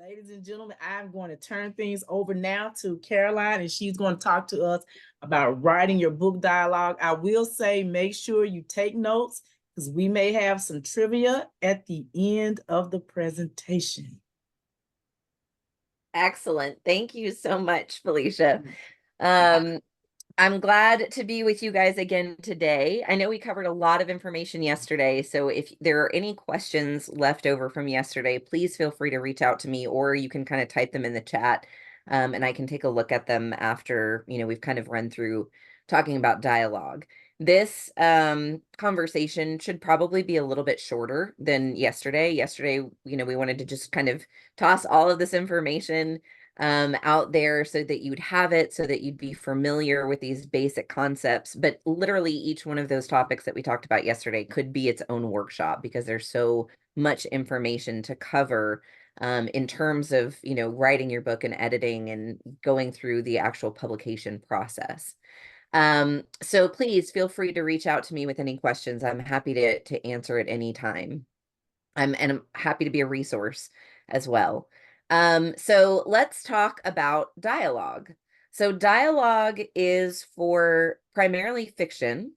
Ladies and gentlemen, I'm going to turn things over now to Caroline, and she's going to talk to us about writing your book dialogue. I will say, make sure you take notes because we may have some trivia at the end of the presentation. Excellent. Thank you so much, Felicia. I'm glad to be with you guys again today. I know we covered a lot of information yesterday, so if there are any questions left over from yesterday, please feel free to reach out to me, or you can kind of type them in the chat, and I can take a look at them after, we've kind of run through talking about dialogue. This conversation should probably be a little bit shorter than yesterday. Yesterday, we wanted to just kind of toss all of this information out there so that you'd have it, so that you'd be familiar with these basic concepts. But literally each one of those topics that we talked about yesterday could be its own workshop because there's so much information to cover in terms of, writing your book and editing and going through the actual publication process. So please feel free to reach out to me with any questions. I'm happy to answer at any time. And I'm happy to be a resource as well. So let's talk about dialogue. So dialogue is for primarily fiction.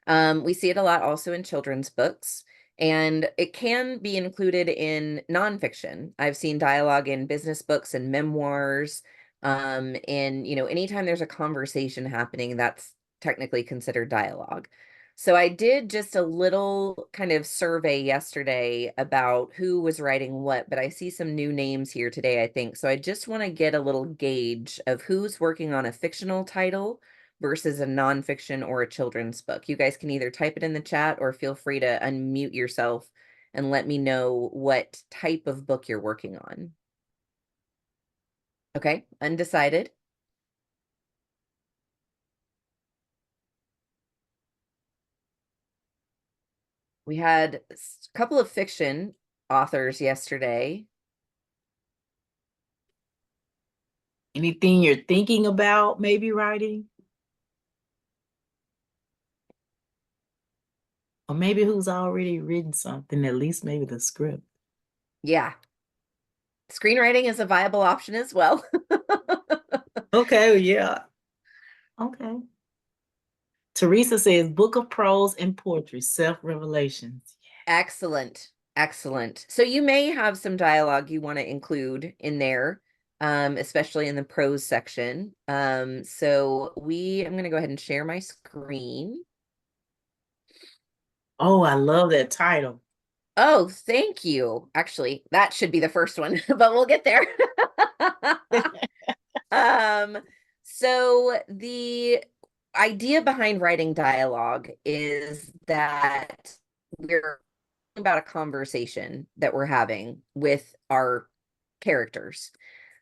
We see it a lot also in children's books, and it can be included in nonfiction. I've seen dialogue in business books and memoirs. And anytime there's a conversation happening, that's technically considered dialogue. So I did just a little kind of survey yesterday about who was writing what, but I see some new names here today, I think. So I just want to get a little gauge of who's working on a fictional title versus a nonfiction or a children's book. You guys can either type it in the chat or feel free to unmute yourself and let me know what type of book you're working on. Okay, undecided. We had a couple of fiction authors yesterday. Anything you're thinking about maybe writing? Or maybe who's already written something, at least maybe the script. Yeah. Screenwriting is a viable option as well. Okay, yeah. Okay. Teresa says, book of prose and poetry, self-revelations. Excellent. Excellent. So you may have some dialogue you want to include in there, especially in the prose section. I'm going to go ahead and share my screen. Oh, I love that title. Oh, thank you. Actually, that should be the first one, but we'll get there. So the idea behind writing dialogue is that we're about a conversation that we're having with our characters.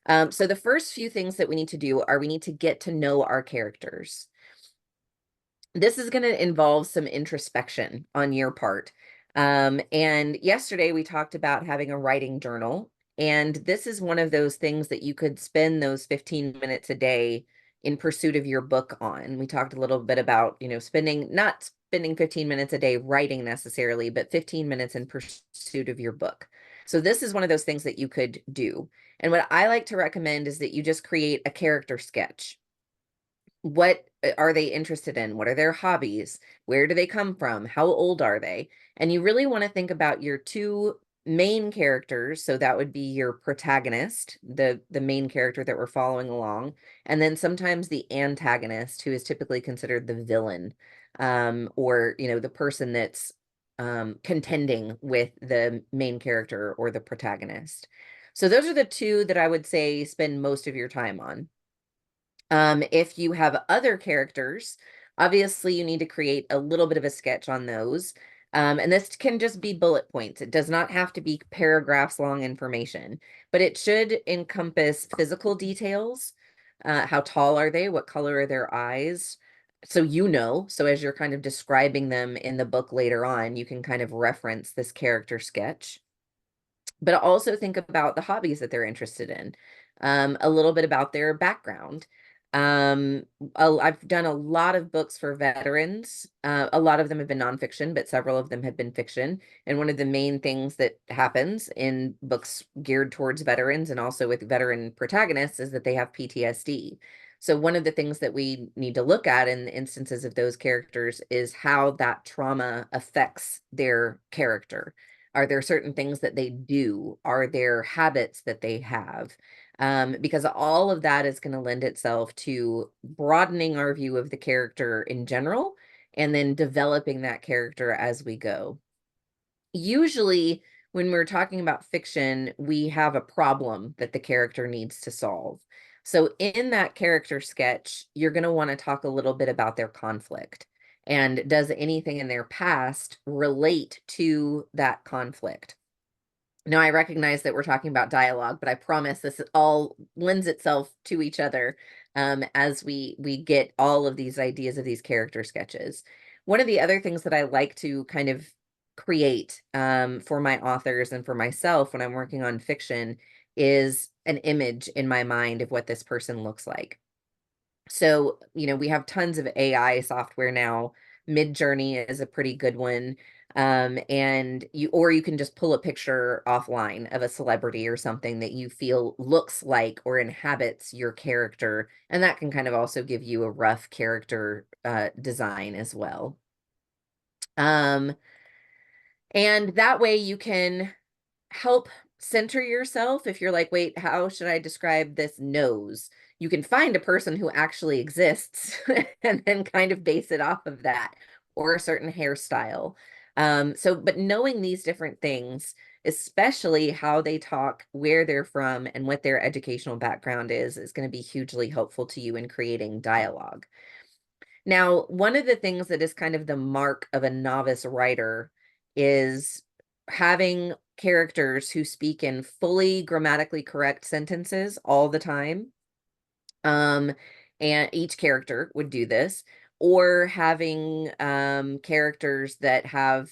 So the first few things that we need to do are we need to get to know our characters. This is going to involve some introspection on your part. And yesterday we talked about having a writing journal. And this is one of those things that you could spend those 15 minutes a day in pursuit of your book on. We talked a little bit about, not spending 15 minutes a day writing necessarily, but 15 minutes in pursuit of your book. So this is one of those things that you could do. And what I like to recommend is that you just create a character sketch. What are they interested in? What are their hobbies? Where do they come from? How old are they? And you really want to think about your two main characters. So that would be your protagonist, the main character that we're following along, and then sometimes the antagonist, who is typically considered the villain, or the person that's contending with the main character or the protagonist. So those are the two that I would say spend most of your time on. If you have other characters, obviously you need to create a little bit of a sketch on those. And this can just be bullet points. It does not have to be paragraphs long information, but it should encompass physical details. How tall are they? What color are their eyes? So as you're kind of describing them in the book later on, you can kind of reference this character sketch. But also think about the hobbies that they're interested in, a little bit about their background. I've done a lot of books for veterans. A lot of them have been nonfiction, but several of them have been fiction. And one of the main things that happens in books geared towards veterans and also with veteran protagonists is that they have PTSD. So one of the things that we need to look at in instances of those characters is how that trauma affects their character. Are there certain things that they do? Are there habits that they have? Because all of that is going to lend itself to broadening our view of the character in general and then developing that character as we go. Usually, when we're talking about fiction, we have a problem that the character needs to solve. So, in that character sketch, you're going to want to talk a little bit about their conflict. And does anything in their past relate to that conflict? Now, I recognize that we're talking about dialogue, but I promise this all lends itself to each other as we get all of these ideas of these character sketches. One of the other things that I like to kind of create for my authors and for myself when I'm working on fiction is an image in my mind of what this person looks like. So, we have tons of AI software now. Midjourney is a pretty good one. And you can just pull a picture offline of a celebrity or something that you feel looks like or inhabits your character. And that can kind of also give you a rough character design as well. Um, and that way you can help center yourself. If you're like, wait, how should I describe this nose? You can find a person who actually exists and then kind of base it off of that, or a certain hairstyle. But knowing these different things, especially how they talk, where they're from, and what their educational background is going to be hugely helpful to you in creating dialogue. Now, one of the things that is kind of the mark of a novice writer is having characters who speak in fully grammatically correct sentences all the time. And each character would do this, or having characters that have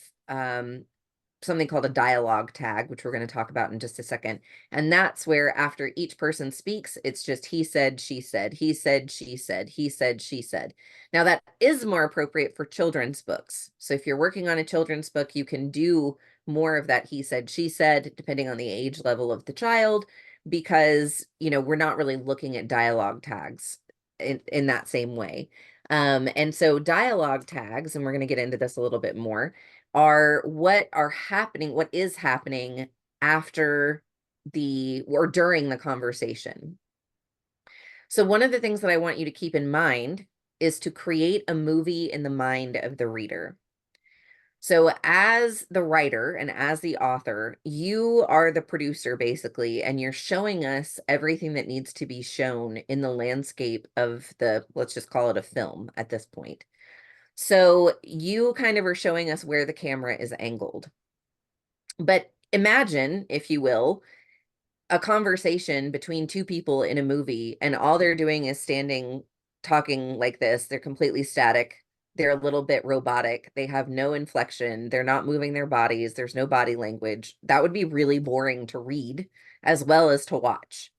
something called a dialogue tag, which we're going to talk about in just a second. And that's where after each person speaks, it's just he said, she said, he said, she said, he said, she said. Now, that is more appropriate for children's books. So if you're working on a children's book, you can do more of that he said, she said, depending on the age level of the child, because, we're not really looking at dialogue tags in that same way. And so dialogue tags, and we're going to get into this a little bit more, are what is happening after or during the conversation. So one of the things that I want you to keep in mind is to create a movie in the mind of the reader. So as the writer and as the author, you are the producer basically, and you're showing us everything that needs to be shown in the landscape of let's just call it a film at this point. So you kind of are showing us where the camera is angled. But imagine, if you will, a conversation between two people in a movie, and all they're doing is standing talking like this. They're completely static. They're a little bit robotic. They have no inflection. They're not moving their bodies. There's no body language. That would be really boring to read as well as to watch.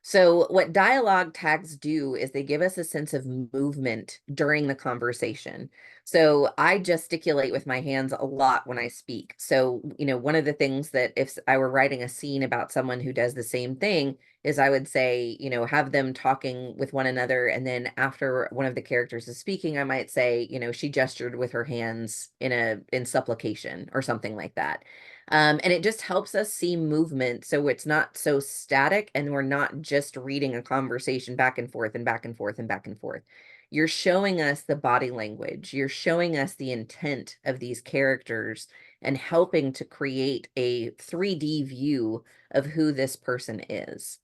So what dialogue tags do is they give us a sense of movement during the conversation. So I gesticulate with my hands a lot when I speak. So, one of the things that if I were writing a scene about someone who does the same thing is I would say, have them talking with one another. And then after one of the characters is speaking, I might say, she gestured with her hands in supplication or something like that. And it just helps us see movement so it's not so static and we're not just reading a conversation back and forth and back and forth and back and forth. You're showing us the body language. You're showing us the intent of these characters and helping to create a 3D view of who this person is.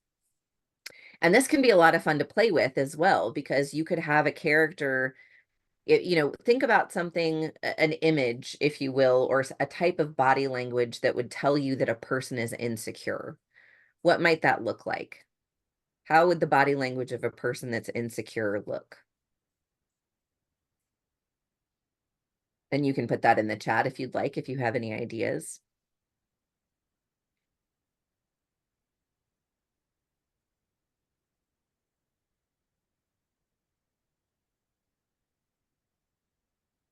And this can be a lot of fun to play with as well, because you could have a character think about something, an image, if you will, or a type of body language that would tell you that a person is insecure. What might that look like? How would the body language of a person that's insecure look? And you can put that in the chat if you'd like, if you have any ideas.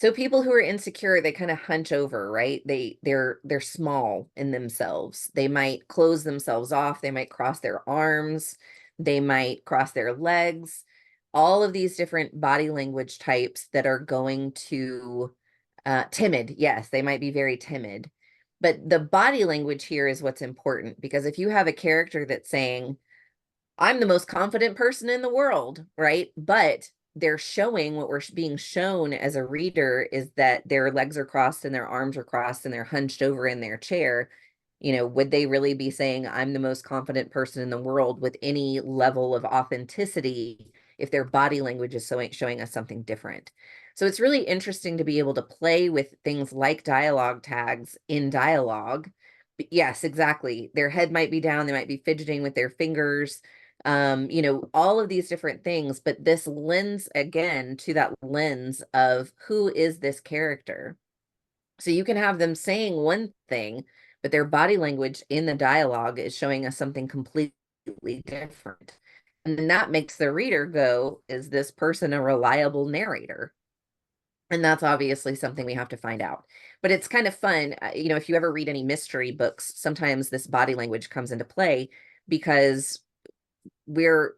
So people who are insecure, they kind of hunch over, right? They're small in themselves. They might close themselves off, they might cross their arms, they might cross their legs. All of these different body language types that are going to timid. Yes, they might be very timid. But the body language here is what's important, because if you have a character that's saying, I'm the most confident person in the world, right? But they're showing, what we're being shown as a reader is that their legs are crossed and their arms are crossed and they're hunched over in their chair. Would they really be saying, I'm the most confident person in the world with any level of authenticity if their body language is showing us something different? So it's really interesting to be able to play with things like dialogue tags in dialogue. But yes, exactly. Their head might be down, they might be fidgeting with their fingers, all of these different things, but this lends again to that lens of who is this character. So you can have them saying one thing, but their body language in the dialogue is showing us something completely different. And then that makes the reader go, is this person a reliable narrator? And that's obviously something we have to find out. But it's kind of fun. If you ever read any mystery books, sometimes this body language comes into play because we're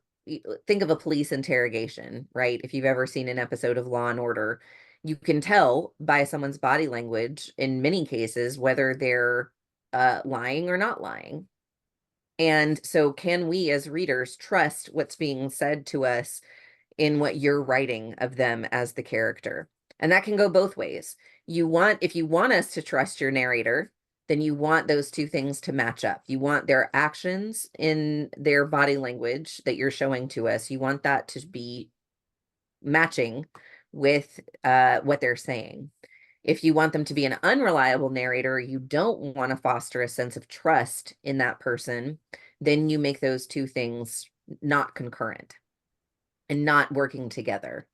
think of a police interrogation, right? If you've ever seen an episode of Law and Order, you can tell by someone's body language in many cases whether they're lying or not lying. And so, can we as readers trust what's being said to us in what you're writing of them as the character? And that can go both ways. If you want us to trust your narrator, then you want those two things to match up. You want their actions in their body language that you're showing to us. You want that to be matching with what they're saying. If you want them to be an unreliable narrator, you don't want to foster a sense of trust in that person, then you make those two things not concurrent and not working together.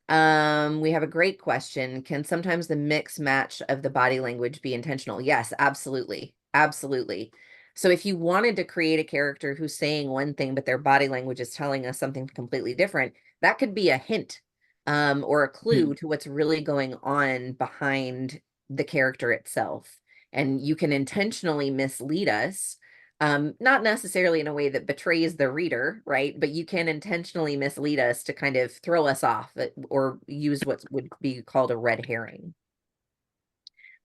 We have a great question. Can sometimes the mix match of the body language be intentional? Yes, absolutely. Absolutely. So if you wanted to create a character who's saying one thing, but their body language is telling us something completely different, that could be a hint, or a clue to what's really going on behind the character itself. And you can intentionally mislead us, not necessarily in a way that betrays the reader, right? But you can intentionally mislead us to kind of throw us off, or use what would be called a red herring.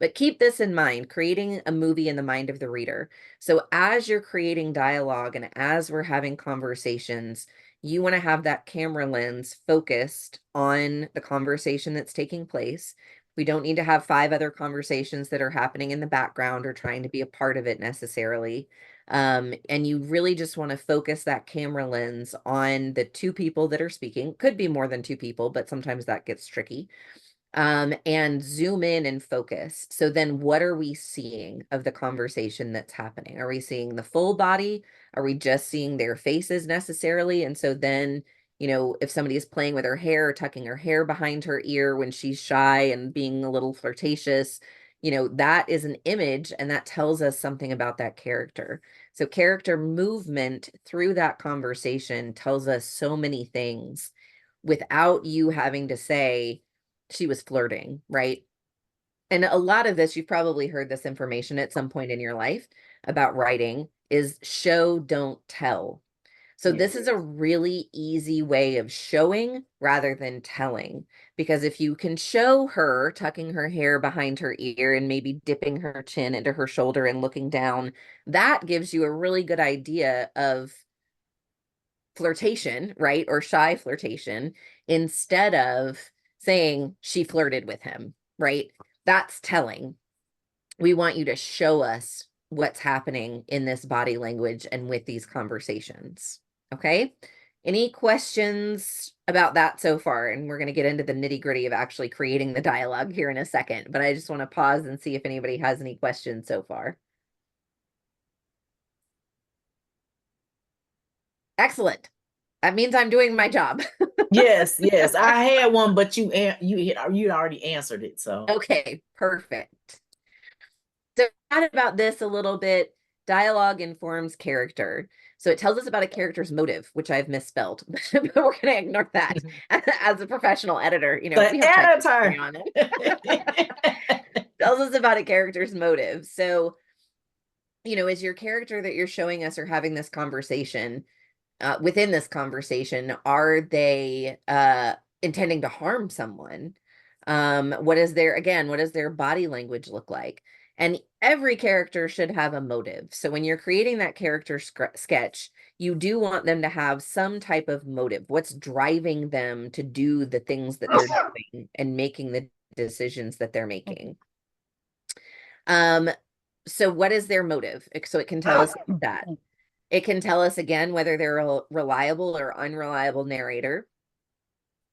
But keep this in mind, creating a movie in the mind of the reader. So as you're creating dialogue and as we're having conversations, you want to have that camera lens focused on the conversation that's taking place. We don't need to have 5 other conversations that are happening in the background or trying to be a part of it necessarily. And you really just want to focus that camera lens on the 2 people that are speaking. Could be more than 2 people, but sometimes that gets tricky. And zoom in and focus. So then what are we seeing of the conversation that's happening? Are we seeing the full body? Are we just seeing their faces necessarily? And so then, if somebody is playing with her hair, tucking her hair behind her ear when she's shy and being a little flirtatious, that is an image and that tells us something about that character. So character movement through that conversation tells us so many things without you having to say, she was flirting, right? And a lot of this, you've probably heard this information at some point in your life about writing, is show, don't tell. So this is a really easy way of showing rather than telling. Because if you can show her tucking her hair behind her ear and maybe dipping her chin into her shoulder and looking down, that gives you a really good idea of flirtation, right? Or shy flirtation, instead of saying she flirted with him, right? That's telling. We want you to show us what's happening in this body language and with these conversations. Okay. Any questions about that so far? And we're going to get into the nitty gritty of actually creating the dialogue here in a second, but I just want to pause and see if anybody has any questions so far. Excellent. That means I'm doing my job. Yes, yes. I had one, but you already answered it. So Okay, perfect. So chat about this a little bit. Dialogue informs character. So it tells us about a character's motive, which I've misspelled, but we're going to ignore that. As a professional editor, you know, we The have editor. typography on it. Tells us about a character's motive. So, you know, is your character that you're showing us or having this conversation, within this conversation, are they intending to harm someone? What is their body language look like? And every character should have a motive. So when you're creating that character sketch, you do want them to have some type of motive. What's driving them to do the things that they're doing and making the decisions that they're making? Um, so what is their motive? So it can tell us that. It can tell us again whether they're a reliable or unreliable narrator.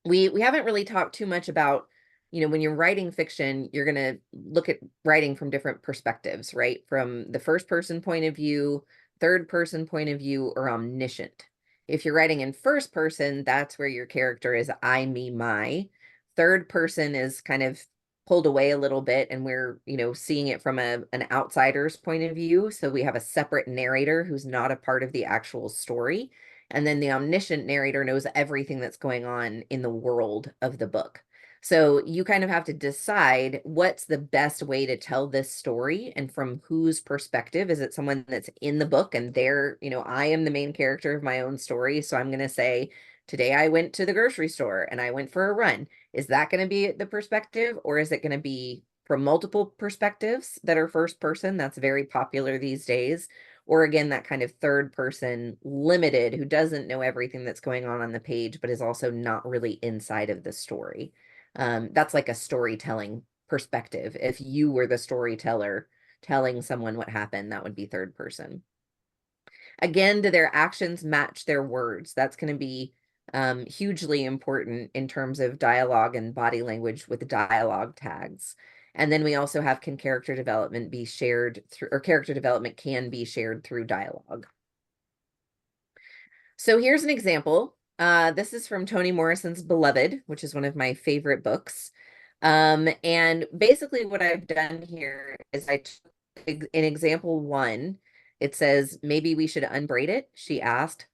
We haven't really talked too much about, you know, when you're writing fiction, you're going to look at writing from different perspectives, right? From the first person point of view, third person point of view, or omniscient. If you're writing in first person, that's where your character is I, me, my. Third person is kind of pulled away a little bit, and we're, you know, seeing it from an outsider's point of view. So we have a separate narrator who's not a part of the actual story. And then the omniscient narrator knows everything that's going on in the world of the book. So you kind of have to decide what's the best way to tell this story and from whose perspective. Is it someone that's in the book and they're, you know, I am the main character of my own story. So I'm going to say, today I went to the grocery store and I went for a run. Is that going to be the perspective, or is it going to be from multiple perspectives that are first person? That's very popular these days. Or again, that kind of third person limited who doesn't know everything that's going on the page, but is also not really inside of the story. That's like a storytelling perspective. If you were the storyteller telling someone what happened, that would be third person. Again, do their actions match their words? That's going to be hugely important in terms of dialogue and body language with dialogue tags. And then we also have, can character development be shared through, or character development can be shared through dialogue. So here's an example. This is from Toni Morrison's Beloved, which is one of my favorite books. And basically what I've done here is I took in example 1, it says, maybe we should unbraid it, she asked.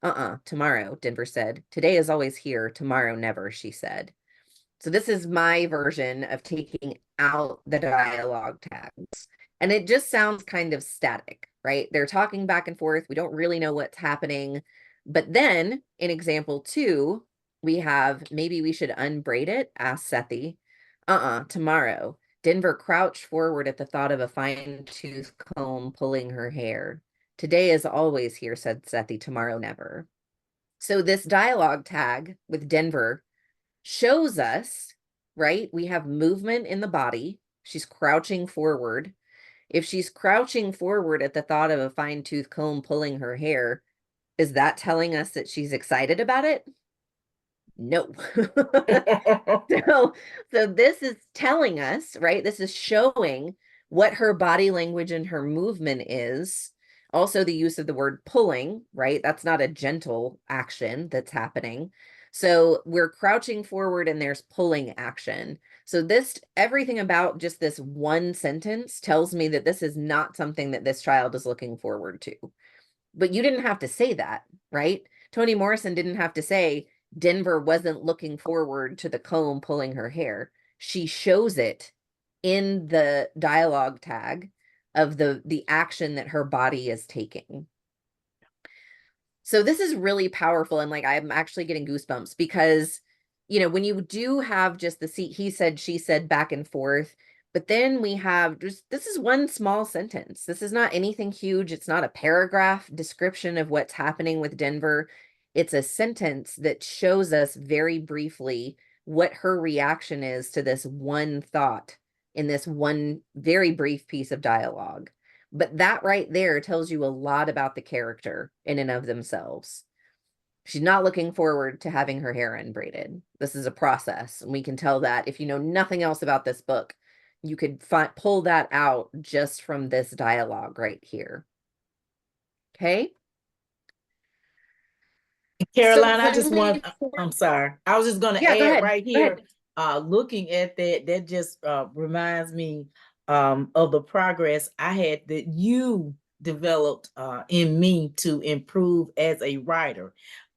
Tomorrow, Denver said. Today is always here, tomorrow never, she said. So this is my version of taking out the dialogue tags. And it just sounds kind of static, right? They're talking back and forth. We don't really know what's happening. But then in example 2, we have, maybe we should unbraid it, asked Sethi. Tomorrow. Denver crouched forward at the thought of a fine-tooth comb pulling her hair. Today is always here, said Sethi, tomorrow never. So this dialogue tag with Denver shows us, right? We have movement in the body. She's crouching forward. If she's crouching forward at the thought of a fine-tooth comb pulling her hair, is that telling us that she's excited about it? No. So this is telling us, right? This is showing what her body language and her movement is. Also, the use of the word pulling, right? That's not a gentle action that's happening. So we're crouching forward and there's pulling action. So this, everything about just this one sentence tells me that this is not something that this child is looking forward to. But you didn't have to say that, right? Toni Morrison didn't have to say Denver wasn't looking forward to the comb pulling her hair. She shows it in the dialogue tag of the action that her body is taking. So this is really powerful, and like I'm actually getting goosebumps because, you know, when you do have just the he said, she said back and forth, but then we have just, this is one small sentence. This is not anything huge. It's not a paragraph description of what's happening with Denver. It's a sentence that shows us very briefly what her reaction is to this one thought in this one very brief piece of dialogue. But that right there tells you a lot about the character in and of themselves. She's not looking forward to having her hair unbraided. This is a process. And we can tell that if you know nothing else about this book, you could pull that out just from this dialogue right here. Okay. Caroline, So I just when want, we, I'm sorry. I was just going to yeah, go add ahead. right Go here, ahead. looking at that just reminds me of the progress I had that you developed in me to improve as a writer.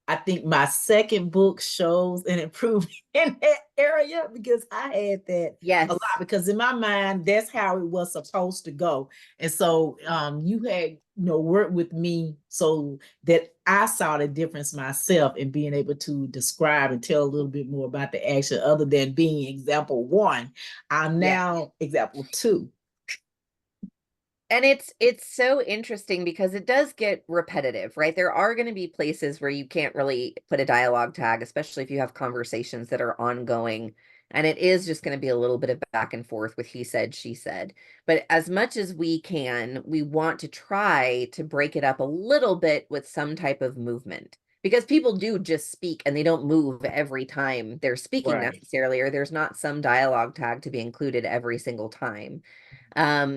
I think my second book shows an improvement in that area because I had that a lot, Yes. because in my mind that's how it was supposed to go. And so you had worked with me so that I saw the difference myself in being able to describe and tell a little bit more about the action other than being example one. I'm Yeah. now example two. And it's so interesting because it does get repetitive, right? There are going to be places where you can't really put a dialogue tag, especially if you have conversations that are ongoing. And it is just going to be a little bit of back and forth with he said, she said. But as much as we can, we want to try to break it up a little bit with some type of movement. Because people do just speak and they don't move every time they're speaking Right. necessarily, or there's not some dialogue tag to be included every single time.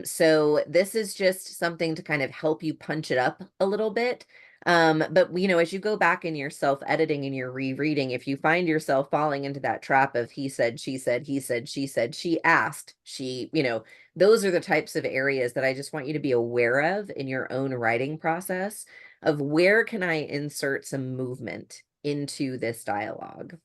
So this is just something to kind of help you punch it up a little bit. But as you go back in your self-editing and your rereading, if you find yourself falling into that trap of he said, she said, he said, she said, she asked, those are the types of areas that I just want you to be aware of in your own writing process of where can I insert some movement into this dialogue.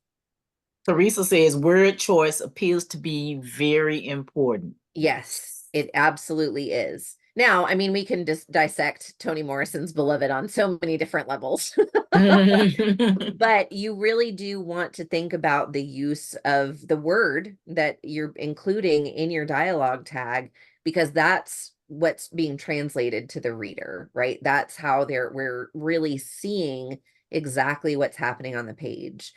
Teresa says word choice appears to be very important. Yes, it absolutely is. Now, I mean, we can just dissect Toni Morrison's Beloved on so many different levels, but you really do want to think about the use of the word that you're including in your dialogue tag, because that's what's being translated to the reader, right? That's how we're really seeing exactly what's happening on the page.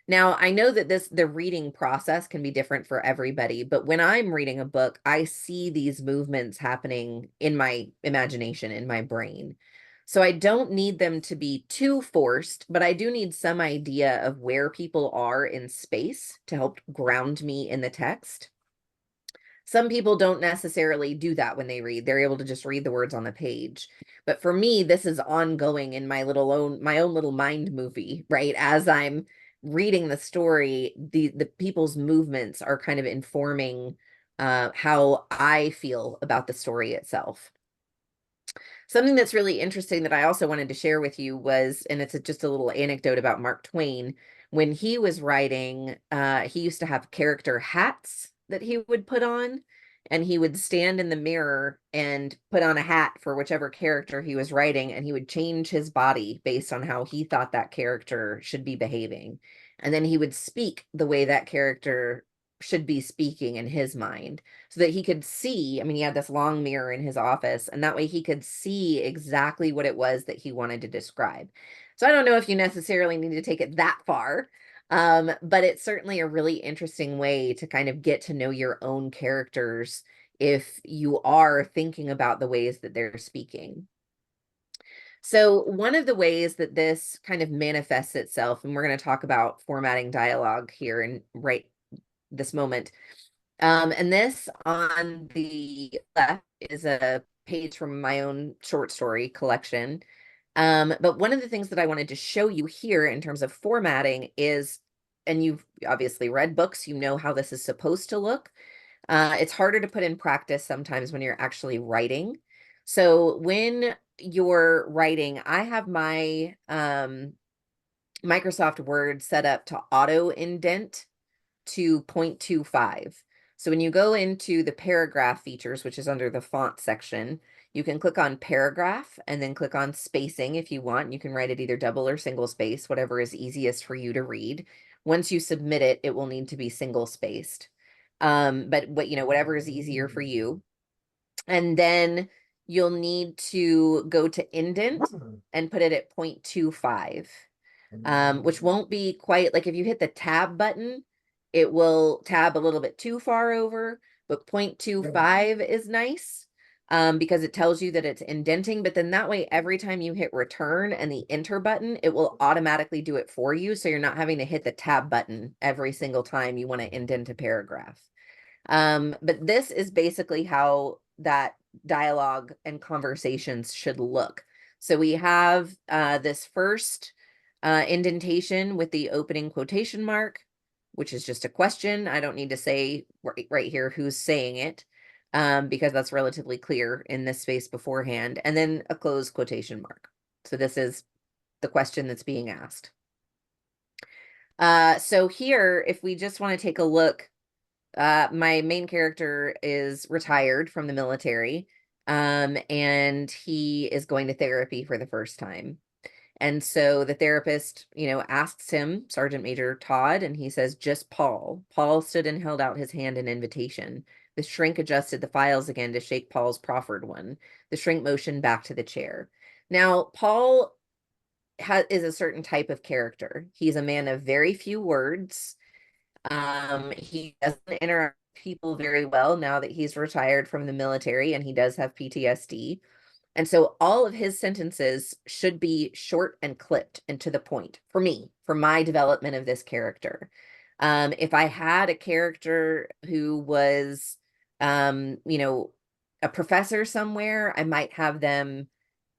Now, I know that the reading process can be different for everybody, but when I'm reading a book, I see these movements happening in my imagination, in my brain. So I don't need them to be too forced, but I do need some idea of where people are in space to help ground me in the text. Some people don't necessarily do that when they read. They're able to just read the words on the page. But for me, this is ongoing in my own little mind movie, right? As I'm reading the story, the people's movements are kind of informing how I feel about the story itself. Something that's really interesting that I also wanted to share with you was, and it's just a little anecdote about Mark Twain. When he was writing, he used to have character hats that he would put on, and he would stand in the mirror and put on a hat for whichever character he was writing, and he would change his body based on how he thought that character should be behaving. And then he would speak the way that character should be speaking in his mind so that he could see. I mean, he had this long mirror in his office, and that way he could see exactly what it was that he wanted to describe. So I don't know if you necessarily need to take it that far, but it's certainly a really interesting way to kind of get to know your own characters if you are thinking about the ways that they're speaking. So one of the ways that this kind of manifests itself, and we're going to talk about formatting dialogue here in right this moment, and this on the left is a page from my own short story collection. But one of the things that I wanted to show you here in terms of formatting is, and you've obviously read books, you know how this is supposed to look. It's harder to put in practice sometimes when you're actually writing. So when you're writing, I have my Microsoft Word set up to auto indent to 0.25. So when you go into the paragraph features, which is under the font section, you can click on paragraph and then click on spacing if you want. You can write it either double or single space, whatever is easiest for you to read. Once you submit it, it will need to be single spaced. But whatever is easier for you. And then you'll need to go to indent and put it at 0.25. Which won't be quite like if you hit the tab button, it will tab a little bit too far over, but 0.25 is nice because it tells you that it's indenting. But then that way, every time you hit return and the enter button, it will automatically do it for you. So you're not having to hit the tab button every single time you want to indent a paragraph. But this is basically how that dialogue and conversations should look. So we have this first indentation with the opening quotation mark, which is just a question. I don't need to say right here who's saying it. because that's relatively clear in this space beforehand, and then a closed quotation mark. So this is the question that's being asked. So here, if we just want to take a look, my main character is retired from the military, and he is going to therapy for the first time. And so the therapist, asks him, Sergeant Major Todd, and he says, just Paul. Paul stood and held out his hand in invitation. The shrink adjusted the files again to shake Paul's proffered one. The shrink motioned back to the chair. Now, Paul is a certain type of character. He's a man of very few words. He doesn't interact with people very well now that he's retired from the military, and he does have PTSD. And so all of his sentences should be short and clipped and to the point for me, for my development of this character. If I had a character who was, a professor somewhere, I might have them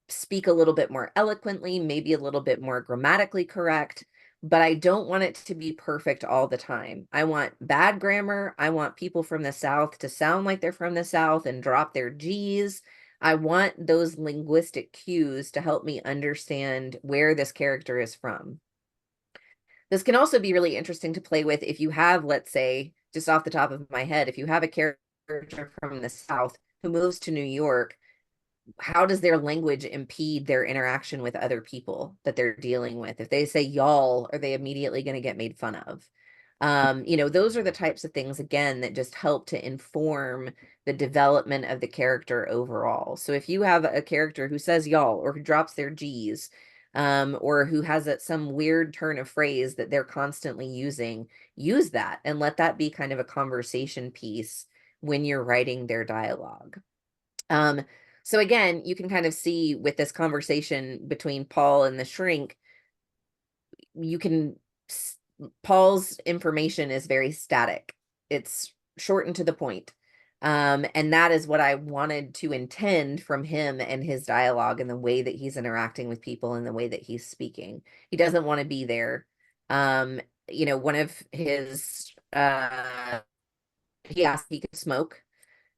speak a little bit more eloquently, maybe a little bit more grammatically correct, but I don't want it to be perfect all the time. I want bad grammar. I want people from the South to sound like they're from the South and drop their G's. I want those linguistic cues to help me understand where this character is from. This can also be really interesting to play with if you have, let's say, just off the top of my head, if you have a character from the South who moves to New York, how does their language impede their interaction with other people that they're dealing with? If they say y'all, are they immediately going to get made fun of? Those are the types of things, again, that just help to inform the development of the character overall. So if you have a character who says y'all or who drops their G's, or who has some weird turn of phrase that they're constantly using, use that and let that be kind of a conversation piece when you're writing their dialogue. So again, you can kind of see with this conversation between Paul and the shrink, Paul's information is very static. It's short and to the point. And that is what I wanted to intend from him and his dialogue and the way that he's interacting with people and the way that he's speaking. He doesn't want to be there. One of his, he asked if he could smoke,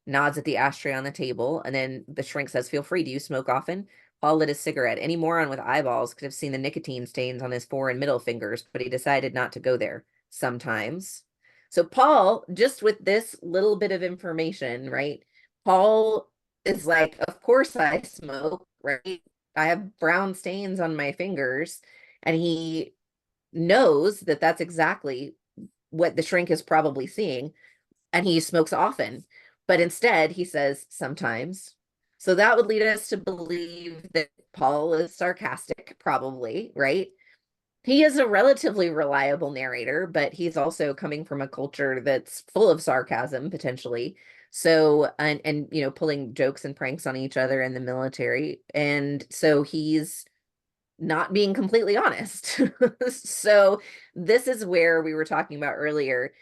nods at the ashtray on the table, and then the shrink says, feel free. Do you smoke often? Paul lit his cigarette. Any moron with eyeballs could have seen the nicotine stains on his fore and middle fingers, but he decided not to go there sometimes. So Paul, just with this little bit of information, right? Paul is like, of course I smoke, right? I have brown stains on my fingers. And he knows that that's exactly what the shrink is probably seeing. And he smokes often. But instead, he says sometimes. So that would lead us to believe that Paul is sarcastic, probably, right? He is a relatively reliable narrator, but he's also coming from a culture that's full of sarcasm, potentially. So, and pulling jokes and pranks on each other in the military. And so he's not being completely honest. So this is where we were talking about earlier,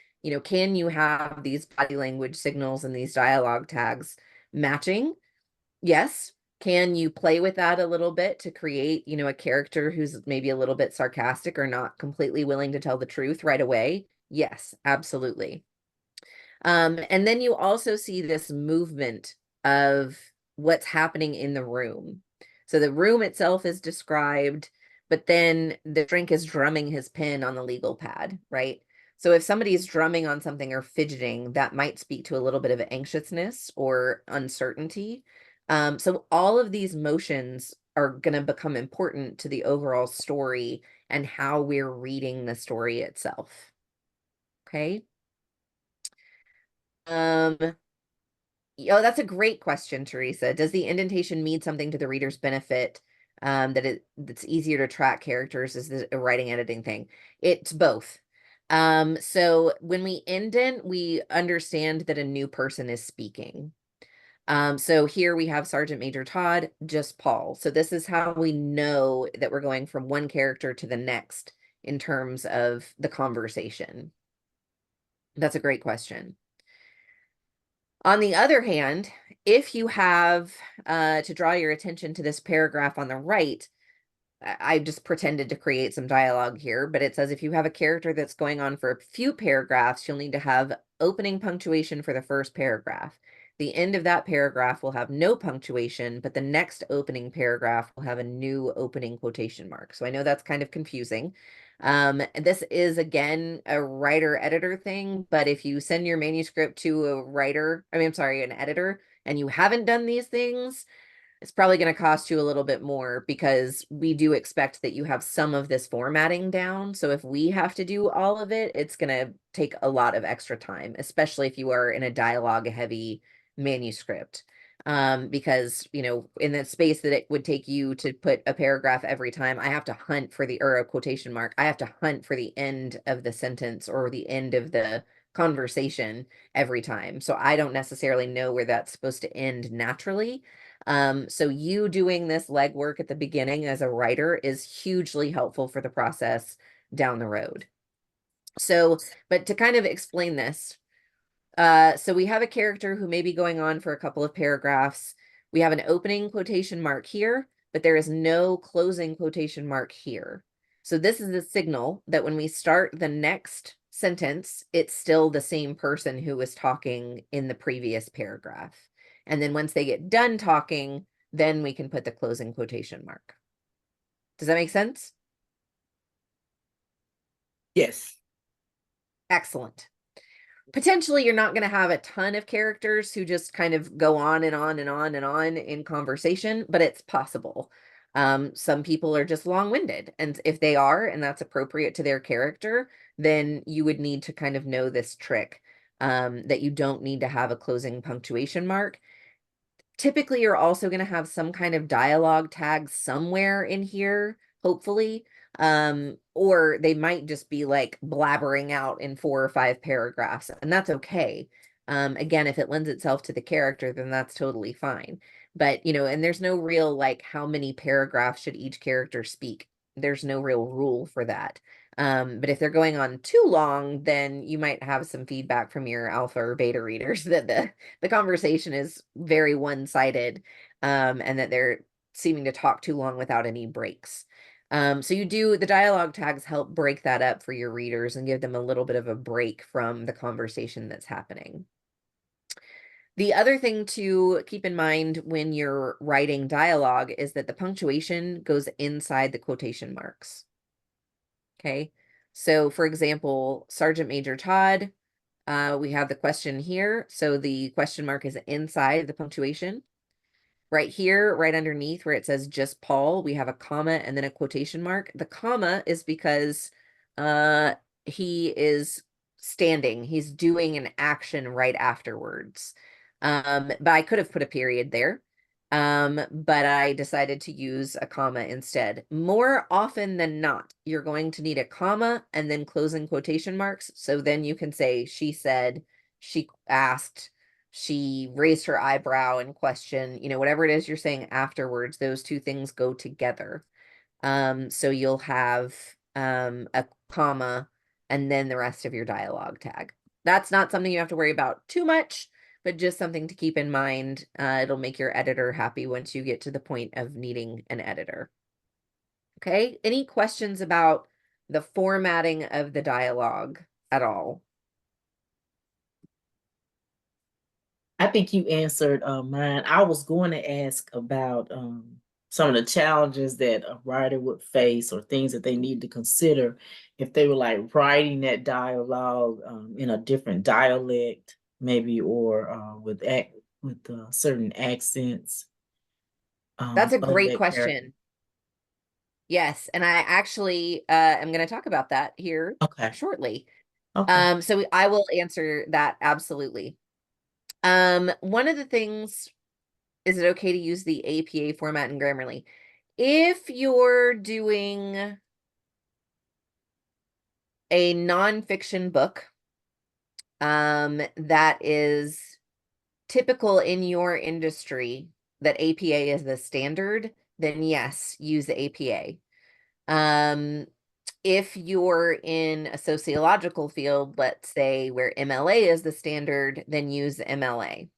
can you have these body language signals and these dialogue tags matching? Yes. Can you play with that a little bit to create, a character who's maybe a little bit sarcastic or not completely willing to tell the truth right away? Yes, absolutely. And then you also see this movement of what's happening in the room. So the room itself is described, but then the shrink is drumming his pen on the legal pad, right? So if somebody's drumming on something or fidgeting, that might speak to a little bit of anxiousness or uncertainty. So all of these motions are going to become important to the overall story and how we're reading the story itself. Okay. Oh, that's a great question, Teresa. Does the indentation mean something to the reader's benefit? That's easier to track characters? Is this a writing editing thing? It's both. So when we indent, we understand that a new person is speaking. So here we have Sergeant Major Todd, just Paul. So this is how we know that we're going from one character to the next in terms of the conversation. That's a great question. On the other hand, if you have to draw your attention to this paragraph on the right, I just pretended to create some dialogue here, but it says if you have a character that's going on for a few paragraphs, you'll need to have opening punctuation for the first paragraph. The end of that paragraph will have no punctuation, but the next opening paragraph will have a new opening quotation mark. So I know that's kind of confusing. This is again a writer editor thing, but if you send your manuscript to a writer, I mean, I'm sorry, an editor, and you haven't done these things, it's probably going to cost you a little bit more because we do expect that you have some of this formatting down. So if we have to do all of it, it's going to take a lot of extra time, especially if you are in a dialogue heavy manuscript. Because, you know, in the space that it would take you to put a paragraph every time, I have to hunt for the, or a quotation mark, I have to hunt for the end of the sentence or the end of the conversation every time. So I don't necessarily know where that's supposed to end naturally. So you doing this legwork at the beginning as a writer is hugely helpful for the process down the road. So, but to kind of explain this, so we have a character who may be going on for a couple of paragraphs. We have an opening quotation mark here, but there is no closing quotation mark here. So this is a signal that when we start the next sentence, it's still the same person who was talking in the previous paragraph. And then once they get done talking, then we can put the closing quotation mark. Does that make sense? Yes. Excellent. Potentially you're not going to have a ton of characters who just kind of go on and on and on and on in conversation, but it's possible. Some people are just long-winded, and if they are, and that's appropriate to their character, then you would need to kind of know this trick, that you don't need to have a closing punctuation mark. Typically, you're also going to have some kind of dialogue tag somewhere in here, hopefully. Or they might just be like blabbering out in 4 or 5 paragraphs, and that's okay. Again, if it lends itself to the character, then that's totally fine. But, you know, and there's no real like how many paragraphs should each character speak. There's no real rule for that. But if they're going on too long, then you might have some feedback from your alpha or beta readers that the conversation is very one-sided, and that they're seeming to talk too long without any breaks. So the dialogue tags help break that up for your readers and give them a little bit of a break from the conversation that's happening. The other thing to keep in mind when you're writing dialogue is that the punctuation goes inside the quotation marks. Okay. So for example, Sergeant Major Todd, we have the question here. So the question mark is inside the punctuation. Right here, right underneath where it says just Paul, we have a comma and then a quotation mark. The comma is because he is standing. He's doing an action right afterwards. But I could have put a period there. But I decided to use a comma instead. More often than not, you're going to need a comma and then closing quotation marks. So then you can say, she said, she asked, she raised her eyebrow in question, you know, whatever it is you're saying afterwards, those two things go together. So you'll have a comma and then the rest of your dialogue tag. That's not something you have to worry about too much, but just something to keep in mind. It'll make your editor happy once you get to the point of needing an editor. Okay, any questions about the formatting of the dialogue at all? I think you answered mine. I was going to ask about some of the challenges that a writer would face or things that they need to consider if they were like writing that dialogue in a different dialect, maybe, or with certain accents That's a of great that character. question. Yes, and I actually am going to talk about that here Okay. shortly. Okay. So I will answer that absolutely. One of the things, is it okay to use the APA format in Grammarly? If you're doing a nonfiction book, that is typical in your industry, that APA is the standard, then yes, use the APA. If you're in a sociological field, let's say where MLA is the standard, then use MLA.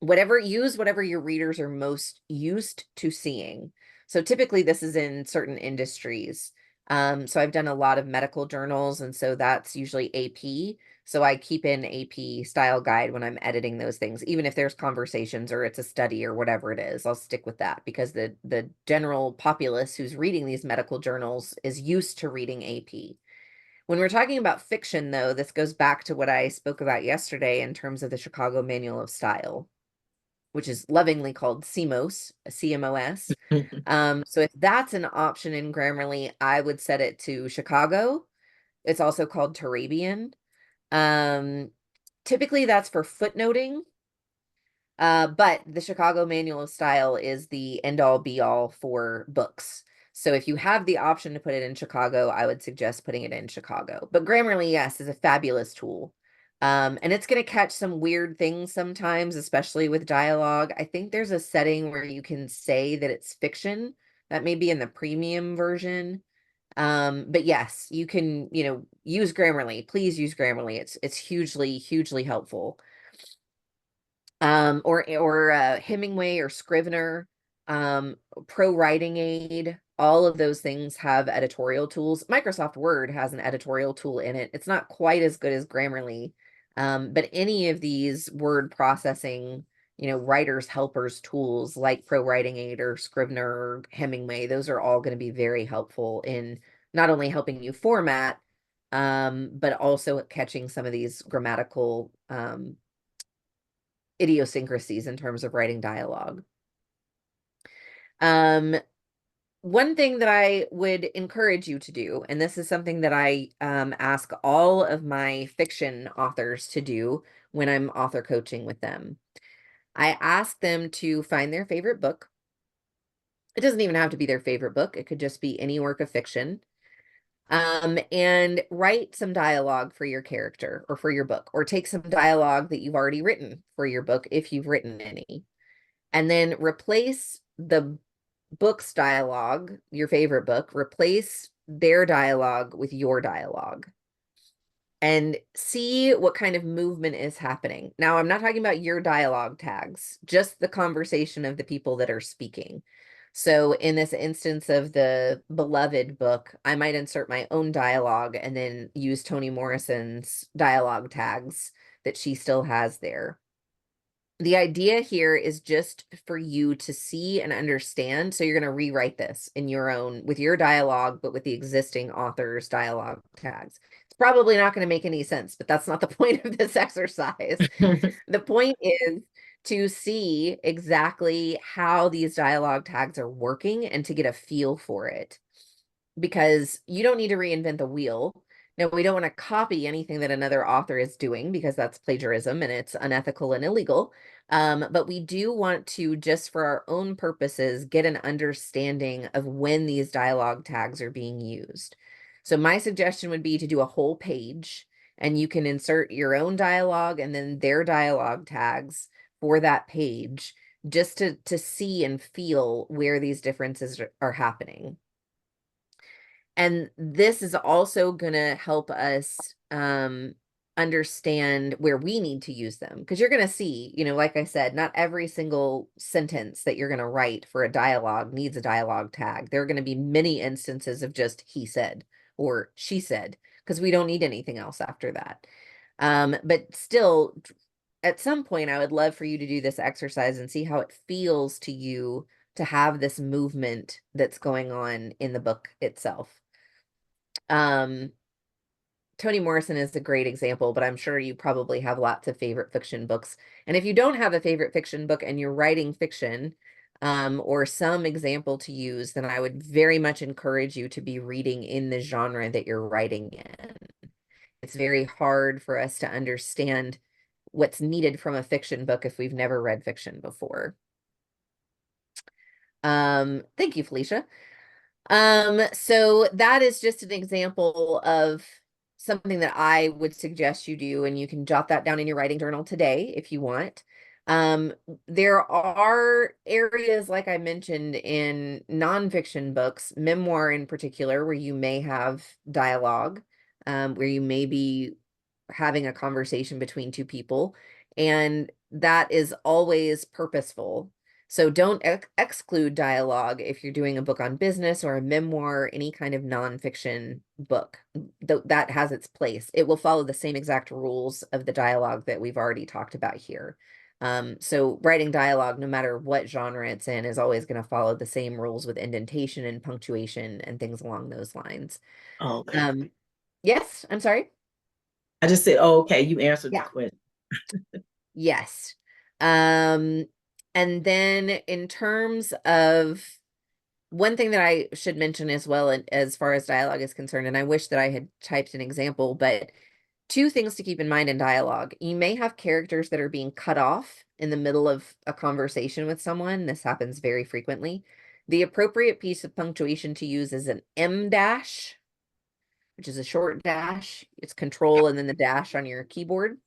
Use whatever your readers are most used to seeing. So typically this is in certain industries. So I've done a lot of medical journals, and so that's usually AP. So I keep in AP style guide when I'm editing those things, even if there's conversations or it's a study or whatever it is, I'll stick with that because the general populace who's reading these medical journals is used to reading AP. When we're talking about fiction, though, this goes back to what I spoke about yesterday in terms of the Chicago Manual of Style, which is lovingly called CMOS, CMOS. So if that's an option in Grammarly, I would set it to Chicago. It's also called Turabian. Um, Typically that's for footnoting. But the Chicago Manual of Style is the end all be all for books. So if you have the option to put it in Chicago, I would suggest putting it in Chicago. But Grammarly, yes, is a fabulous tool. And it's going to catch some weird things sometimes, especially with dialogue. I think there's a setting where you can say that it's fiction. That may be in the premium version. But yes, you can, use Grammarly. Please use Grammarly. It's hugely, hugely helpful. Or Hemingway or Scrivener, um, Pro Writing Aid, all of those things have editorial tools. Microsoft Word has an editorial tool in it. It's not quite as good as Grammarly, but any of these word processing, writers helpers tools like Pro Writing Aid or Scrivener or Hemingway, those are all going to be very helpful in not only helping you format, but also catching some of these grammatical idiosyncrasies in terms of writing dialogue. Um, One thing that I would encourage you to do, and this is something that I ask all of my fiction authors to do when I'm author coaching with them, I ask them to find their favorite book. It doesn't even have to be their favorite book. It could just be any work of fiction. And write some dialogue for your character or for your book, or take some dialogue that you've already written for your book if you've written any, and then replace the book's dialogue, your favorite book, replace their dialogue with your dialogue and see what kind of movement is happening. Now, I'm not talking about your dialogue tags, just the conversation of the people that are speaking. So in this instance of the beloved book, I might insert my own dialogue and then use Toni Morrison's dialogue tags that she still has there. The idea here is just for you to see and understand. So you're going to rewrite this in your own, with your dialogue, but with the existing author's dialogue tags. It's probably not going to make any sense, but that's not the point of this exercise. The point is to see exactly how these dialogue tags are working and to get a feel for it, because you don't need to reinvent the wheel. Now, we don't want to copy anything that another author is doing because that's plagiarism and it's unethical and illegal. But we do want to, just for our own purposes, get an understanding of when these dialogue tags are being used. So my suggestion would be to do a whole page, and you can insert your own dialogue and then their dialogue tags for that page, just to see and feel where these differences are happening. And this is also going to help us understand where we need to use them. Because you're going to see, like I said, not every single sentence that you're going to write for a dialogue needs a dialogue tag. There are going to be many instances of just he said or she said, because we don't need anything else after that. But still, at some point, I would love for you to do this exercise and see how it feels to you to have this movement that's going on in the book itself. Um, Toni Morrison is a great example, but I'm sure you probably have lots of favorite fiction books. And if you don't have a favorite fiction book and you're writing fiction, or some example to use, then I would very much encourage you to be reading in the genre that you're writing in. It's very hard for us to understand what's needed from a fiction book if we've never read fiction before. Thank you, Felicia. So that is just an example of something that I would suggest you do, and you can jot that down in your writing journal today if you want. There are areas, like I mentioned, in nonfiction books, memoir in particular, where you may have dialogue, where you may be having a conversation between two people, and that is always purposeful. So don't exclude dialogue if you're doing a book on business or a memoir, any kind of nonfiction book. That has its place. It will follow the same exact rules of the dialogue that we've already talked about here. So writing dialogue, no matter what genre it's in, is always going to follow the same rules with indentation and punctuation and things along those lines. Okay. Um, yes, I'm sorry. I just said, oh, okay, you answered the Yeah. question. Yes. Um, and then in terms of one thing that I should mention as well, as far as dialogue is concerned, and I wish that I had typed an example, but two things to keep in mind in dialogue. You may have characters that are being cut off in the middle of a conversation with someone. This happens very frequently. The appropriate piece of punctuation to use is an M dash, which is a short dash. It's control and then the dash on your keyboard.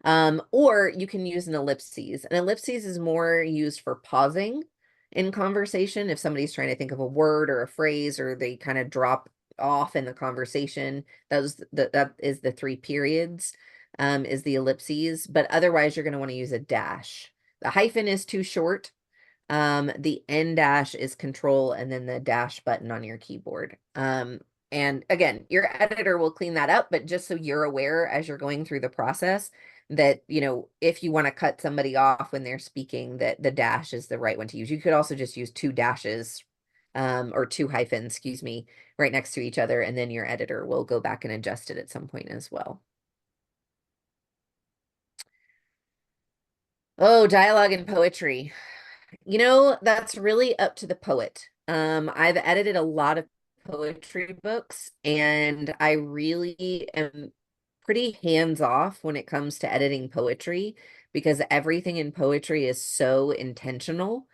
Or you can use an ellipses. An ellipses is more used for pausing in conversation. If somebody's trying to think of a word or a phrase, or they kind of drop off in the conversation, that is the three periods, is the ellipses. But otherwise, you're going to want to use a dash. The hyphen is too short. The N dash is control and then the dash button on your keyboard. And again, your editor will clean that up, but just so you're aware as you're going through the process that, if you want to cut somebody off when they're speaking, that the dash is the right one to use. You could also just use two dashes, or two hyphens, excuse me, right next to each other, and then your editor will go back and adjust it at some point as well. Oh, dialogue and poetry. That's really up to the poet. I've edited a lot of poetry books, and I really am pretty hands-off when it comes to editing poetry because everything in poetry is so intentional.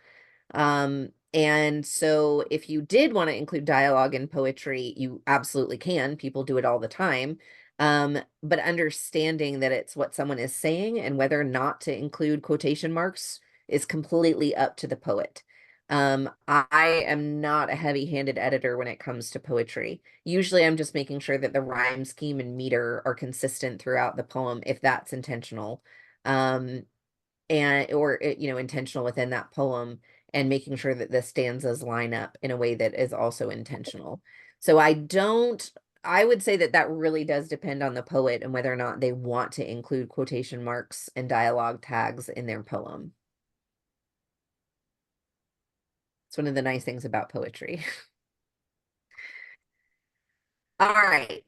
And so if you did want to include dialogue in poetry, you absolutely can. People do it all the time. But understanding that it's what someone is saying and whether or not to include quotation marks is completely up to the poet. I am not a heavy-handed editor when it comes to poetry. Usually I'm just making sure that the rhyme scheme and meter are consistent throughout the poem, if that's intentional. Or intentional within that poem, and making sure that the stanzas line up in a way that is also intentional. So I would say that that really does depend on the poet and whether or not they want to include quotation marks and dialogue tags in their poem. It's one of the nice things about poetry. All right.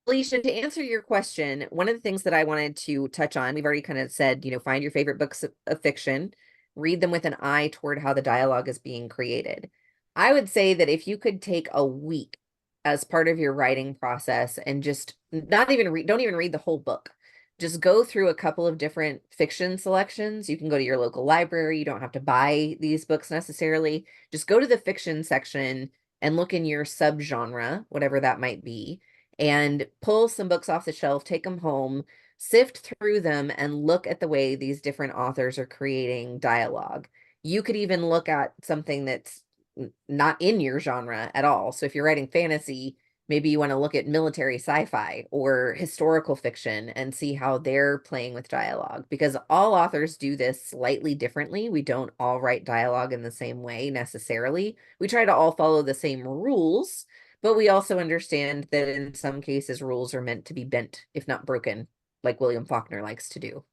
Felicia, to answer your question, one of the things that I wanted to touch on, we've already kind of said, find your favorite books of fiction, read them with an eye toward how the dialogue is being created. I would say that if you could take a week as part of your writing process and just not even read, don't even read the whole book. Just go through a couple of different fiction selections. You can go to your local library. You don't have to buy these books necessarily. Just go to the fiction section and look in your subgenre, whatever that might be, and pull some books off the shelf, take them home, sift through them, and look at the way these different authors are creating dialogue. You could even look at something that's not in your genre at all. So if you're writing fantasy, maybe you want to look at military sci-fi or historical fiction and see how they're playing with dialogue, because all authors do this slightly differently. We don't all write dialogue in the same way necessarily. We try to all follow the same rules, but we also understand that in some cases rules are meant to be bent, if not broken, like William Faulkner likes to do.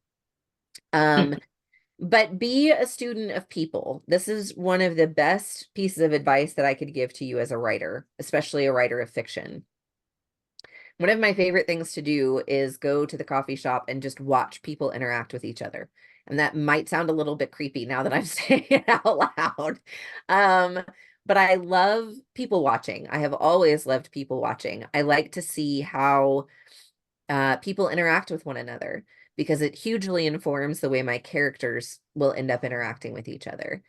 But be a student of people. This is one of the best pieces of advice that I could give to you as a writer, especially a writer of fiction. One of my favorite things to do is go to the coffee shop and just watch people interact with each other. And that might sound a little bit creepy now that I'm saying it out loud. But I love people watching. I have always loved people watching. I like to see how people interact with one another because it hugely informs the way my characters will end up interacting with each other.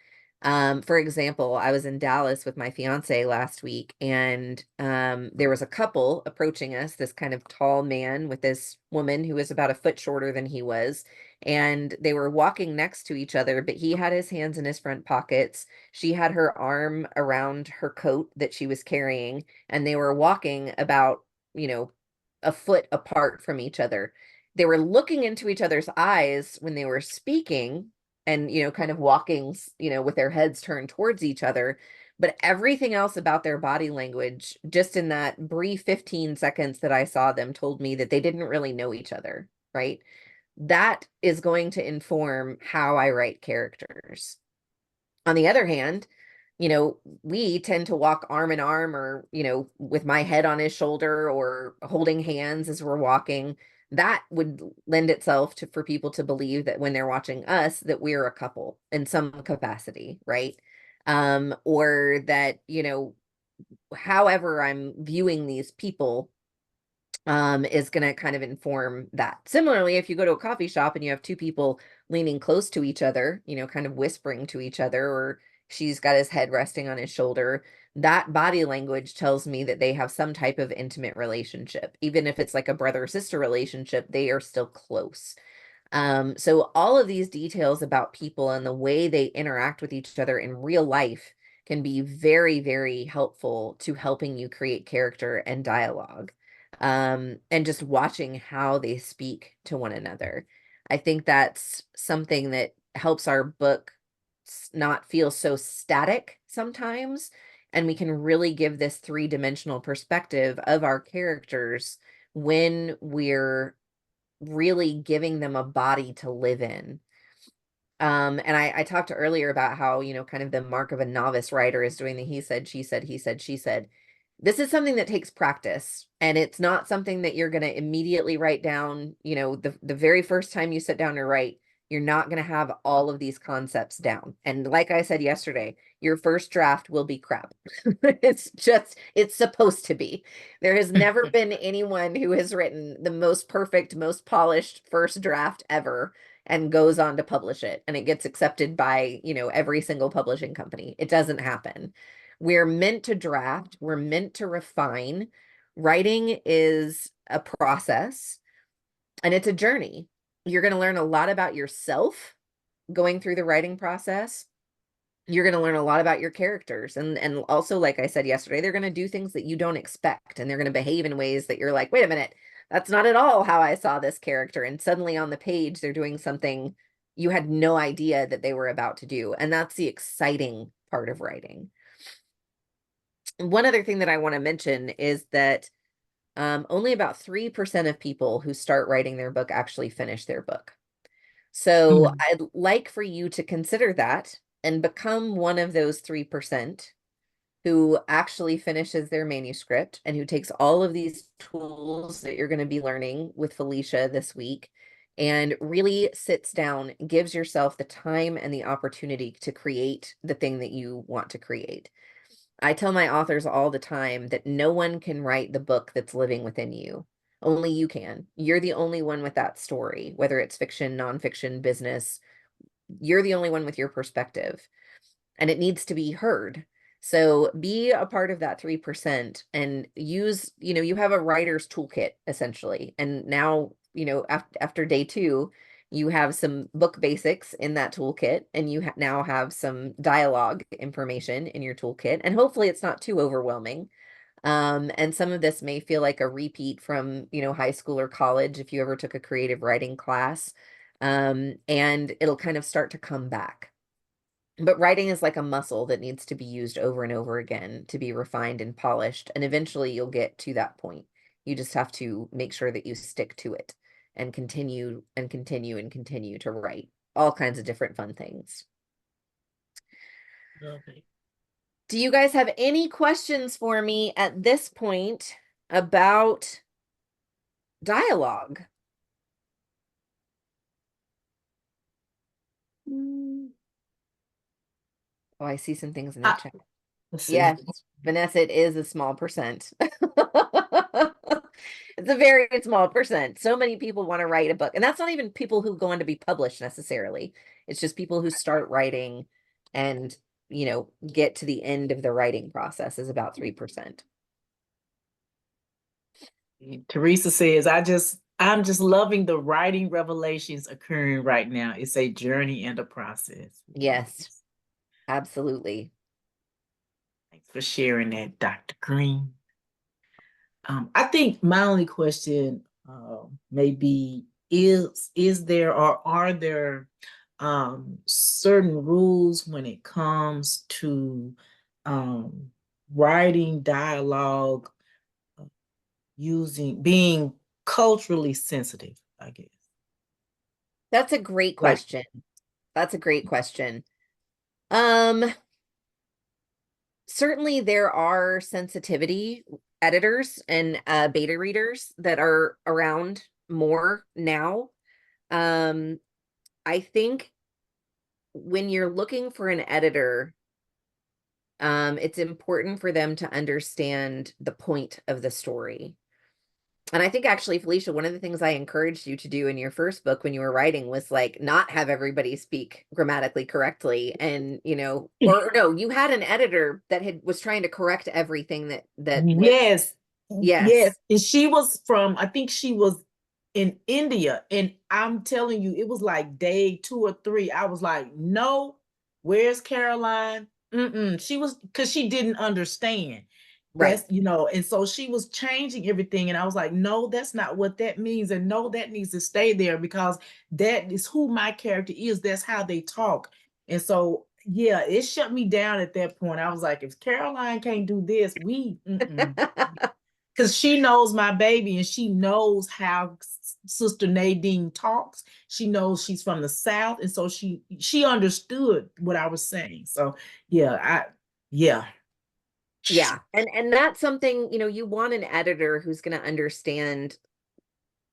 For example, I was in Dallas with my fiance last week, and there was a couple approaching us, this kind of tall man with this woman who was about a foot shorter than he was. And they were walking next to each other, but he had his hands in his front pockets. She had her arm around her coat that she was carrying, and they were walking about, a foot apart from each other. They were looking into each other's eyes when they were speaking, and, kind of walking, with their heads turned towards each other. But everything else about their body language, just in that brief 15 seconds that I saw them, told me that they didn't really know each other, right? That is going to inform how I write characters. On the other hand, we tend to walk arm in arm or, with my head on his shoulder or holding hands as we're walking. That would lend itself to for people to believe that when they're watching us, that we're a couple in some capacity, right? Or that, however I'm viewing these people, is going to kind of inform that. Similarly, if you go to a coffee shop and you have two people leaning close to each other, kind of whispering to each other, or she's got his head resting on his shoulder, that body language tells me that they have some type of intimate relationship. Even if it's like a brother sister relationship, they are still close. So all of these details about people and the way they interact with each other in real life can be very, very helpful to helping you create character and dialogue. And just watching how they speak to one another. I think that's something that helps our book not feel so static sometimes. And we can really give this three-dimensional perspective of our characters when we're really giving them a body to live in. And I talked earlier about how, kind of the mark of a novice writer is doing the he said, she said, he said, she said. This is something that takes practice, and it's not something that you're going to immediately write down. The very first time you sit down to write, you're not going to have all of these concepts down. And like I said yesterday, your first draft will be crap. It's supposed to be. There has never been anyone who has written the most perfect, most polished first draft ever and goes on to publish it, and it gets accepted by, every single publishing company. It doesn't happen. We're meant to draft, we're meant to refine. Writing is a process, and it's a journey. You're going to learn a lot about yourself going through the writing process. You're going to learn a lot about your characters, and also, like I said yesterday, they're going to do things that you don't expect, and they're going to behave in ways that you're like, wait a minute, that's not at all how I saw this character. And suddenly on the page, they're doing something you had no idea that they were about to do. And that's the exciting part of writing. One other thing that I want to mention is that only about 3% of people who start writing their book actually finish their book. So I'd like for you to consider that and become one of those 3% who actually finishes their manuscript and who takes all of these tools that you're going to be learning with Felicia this week and really sits down, gives yourself the time and the opportunity to create the thing that you want to create. I tell my authors all the time that no one can write the book that's living within you. Only you can. You're the only one with that story, whether it's fiction, nonfiction, business. You're the only one with your perspective, and it needs to be heard. So be a part of that 3% and use, you have a writer's toolkit essentially. And now, after day 2, you have some book basics in that toolkit, and you now have some dialogue information in your toolkit. And hopefully it's not too overwhelming. And some of this may feel like a repeat from, high school or college if you ever took a creative writing class. And it'll kind of start to come back. But writing is like a muscle that needs to be used over and over again to be refined and polished. And eventually you'll get to that point. You just have to make sure that you stick to it and continue and continue and continue to write all kinds of different fun things. Lovely. Do you guys have any questions for me at this point about dialogue? Oh, I see some things in the chat. Let's see. Yes, Vanessa, it is a small percent. It's a very small percent. So many people want to write a book, and that's not even people who go on to be published necessarily. It's just people who start writing and, get to the end of the writing process is about 3%. Teresa says, I'm just loving the writing revelations occurring right now. It's a journey and a process. Yes, absolutely. Thanks for sharing that, Dr. Green. I think my only question may be, is there or are there certain rules when it comes to um, writing dialogue, using being culturally sensitive, I guess. That's a great Like, question. That's a great question. Um, Certainly there are sensitivity editors and beta readers that are around more now. Um, I think when you're looking for an editor, it's important for them to understand the point of the story. And I think actually, Felicia, one of the things I encouraged you to do in your first book when you were writing was like not have everybody speak grammatically correctly. And, or no, you had an editor that was trying to correct everything that was, yes, yes. yes, And she was from, I think she was in India. And I'm telling you, it was like day 2 or 3. I was like, no, where's Caroline? Mm-mm. She was, because she didn't understand. right. And so she was changing everything. And I was like, no, that's not what that means. And no, that needs to stay there because that is who my character is. That's how they talk. And so, yeah, it shut me down at that point. I was like, if Caroline can't do this, because she knows my baby and she knows how Sister Nadine talks. She knows she's from the South. And so she understood what I was saying. So yeah. Yeah. And that's something, you want an editor who's going to understand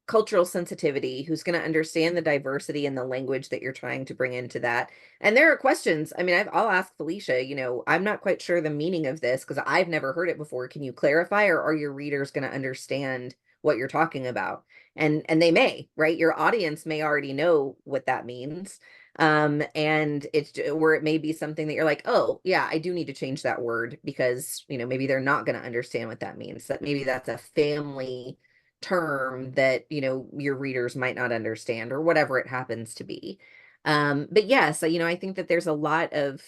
cultural sensitivity, who's going to understand the diversity and the language that you're trying to bring into that. And there are questions. I mean, I'll ask Felicia, I'm not quite sure the meaning of this because I've never heard it before. Can you clarify, or are your readers going to understand what you're talking about? And they may, right? Your audience may already know what that means. And where it may be something that you're like, oh yeah, I do need to change that word because, maybe they're not going to understand what that means. That maybe that's a family term that your readers might not understand or whatever it happens to be. But yes, I think that there's a lot of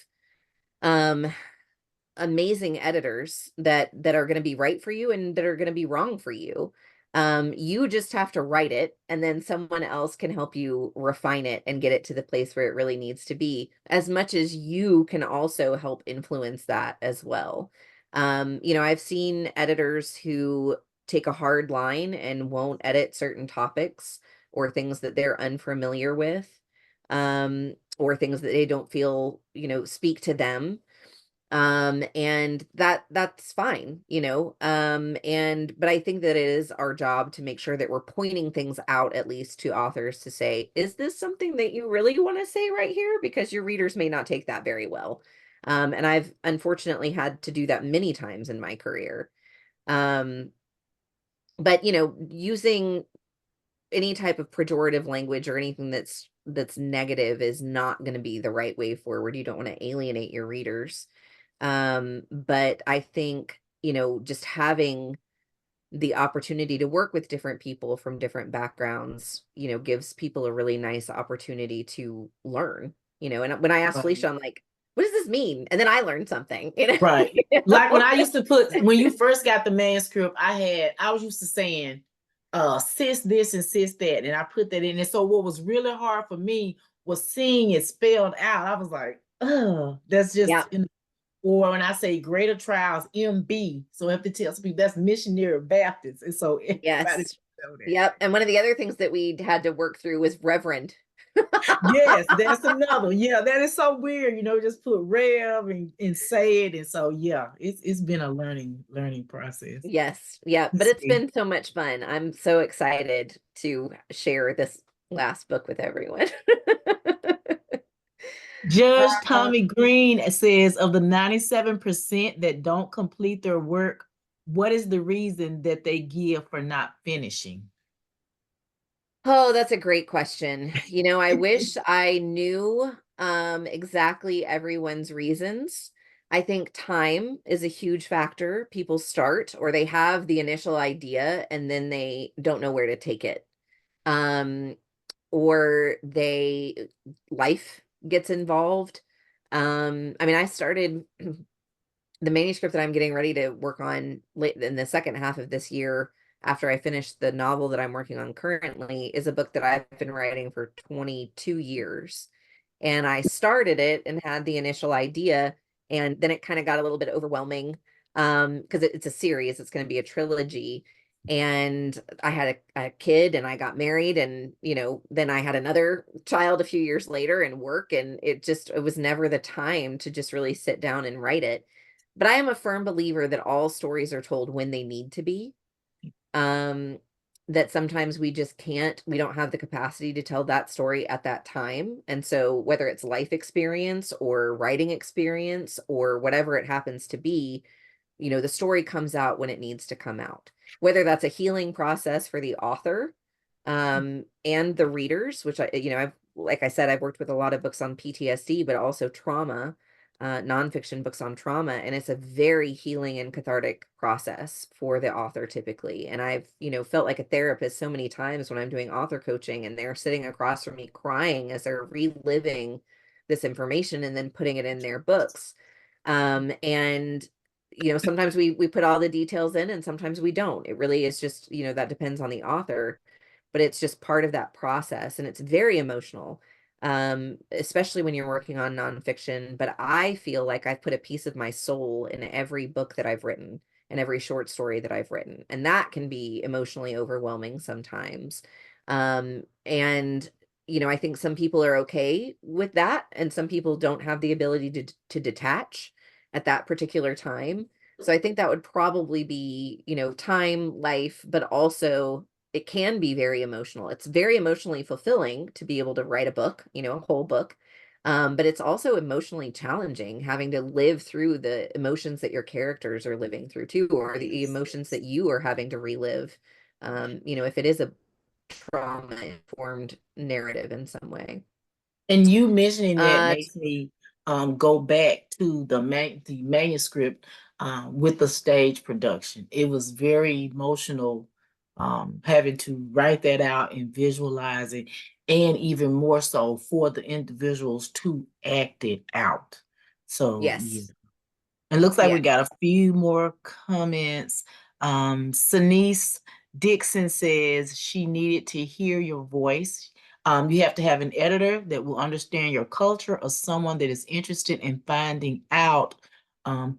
um amazing editors that are going to be right for you and that are going to be wrong for you. You just have to write it, and then someone else can help you refine it and get it to the place where it really needs to be, as much as you can also help influence that as well. I've seen editors who take a hard line and won't edit certain topics or things that they're unfamiliar with, or things that they don't feel, speak to them, and that's fine, but I think that it is our job to make sure that we're pointing things out, at least to authors, to say, is this something that you really want to say right here, because your readers may not take that very well. And I've unfortunately had to do that many times in my career. um but using any type of pejorative language or anything that's negative is not going to be the right way forward. You don't want to alienate your readers. But I think, just having the opportunity to work with different people from different backgrounds, gives people a really nice opportunity to learn, and when I asked Right. Felicia, I'm like, what does this mean? And then I learned something. Right. Like when I used to when you first got the manuscript, I was used to saying, sis this and sis that. And I put that in. And so what was really hard for me was seeing it spelled out. I was like, oh, that's Yeah. just, or when I say greater trials, MB. So I have to tell some people that's missionary Baptist. And so everybody Yes. should know that. Yep. And one of the other things that we had to work through was Reverend. Yes, that's another. Yeah, that is so weird. Just put Rev and say it. And so yeah, it's been a learning process. Yes. Yeah. But Let's it's see. been so much fun. I'm so excited to share this last book with everyone. Judge Uh, Tommy Green says of the 97% that don't complete their work, what is the reason that they give for not finishing? oh, that's a great question. I wish I knew exactly everyone's reasons. I think time is a huge factor. People start, or they have the initial idea and then they don't know where to take it. Um, or life gets involved. I mean, I started the manuscript that I'm getting ready to work on late in the second half of this year, after I finish the novel that I'm working on currently, is a book that I've been writing for 22 years. And I started it and had the initial idea, and then it kind of got a little bit overwhelming, because it's a series, it's going to be a trilogy. And I had a kid and I got married, and then I had another child a few years later and work, and it was never the time to just really sit down and write it. But I am a firm believer that all stories are told when they need to be. Um, that sometimes we don't have the capacity to tell that story at that time. And so whether it's life experience or writing experience or whatever it happens to be, the story comes out when it needs to come out. Whether that's a healing process for the author, and the readers, which I've, like I said, I've worked with a lot of books on PTSD, but also trauma, nonfiction books on trauma, and it's a very healing and cathartic process for the author typically. And I've, felt like a therapist so many times when I'm doing author coaching, and they're sitting across from me crying as they're reliving this information and then putting it in their books. And sometimes we put all the details in, and sometimes we don't. It really is just, that depends on the author, but it's just part of that process, and it's very emotional, especially when you're working on nonfiction. But I feel like I've put a piece of my soul in every book that I've written and every short story that I've written, and that can be emotionally overwhelming sometimes. And I think some people are okay with that, and some people don't have the ability to detach at that particular time. So I think that would probably be, time, life, but also it can be very emotional. It's very emotionally fulfilling to be able to write a book, a whole book. But it's also emotionally challenging having to live through the emotions that your characters are living through too, or the Yes, emotions that yes. you are having to relive. If it is a trauma informed narrative in some way. And you mentioning that Uh, makes me go back to the manuscript with the stage production. It was very emotional having to write that out and visualize it, and even more so for the individuals to act it out. So yeah. yes. It looks like Yeah. we got a few more comments. Sanice Dixon says she needed to hear your voice. You have to have an editor that will understand your culture, or someone that is interested in finding out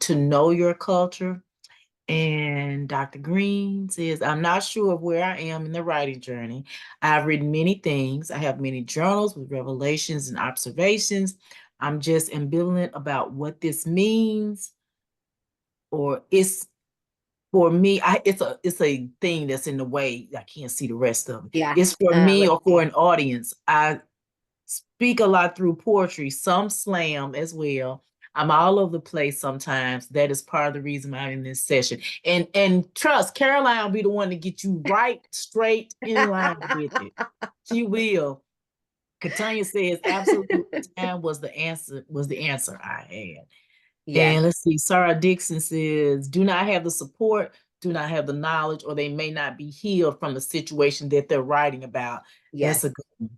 to know your culture. And Dr. Green says, I'm not sure of where I am in the writing journey. I've written many things. I have many journals with revelations and observations. I'm just ambivalent about what this means, or it's for me. It's a thing that's in the way. I can't see the rest of it. Yeah. It's for me Let's or for see. an audience. I speak a lot through poetry, some slam as well. I'm all over the place sometimes. That is part of the reason I'm in this session. And trust, Caroline will be the one to get you right straight in line with it. She will. Katanya says absolutely, time was the answer I had. Yes. And let's see, Sarah Dixon says, do not have the support, do not have the knowledge, or they may not be healed from the situation that they're writing about. That's a Yes. good one.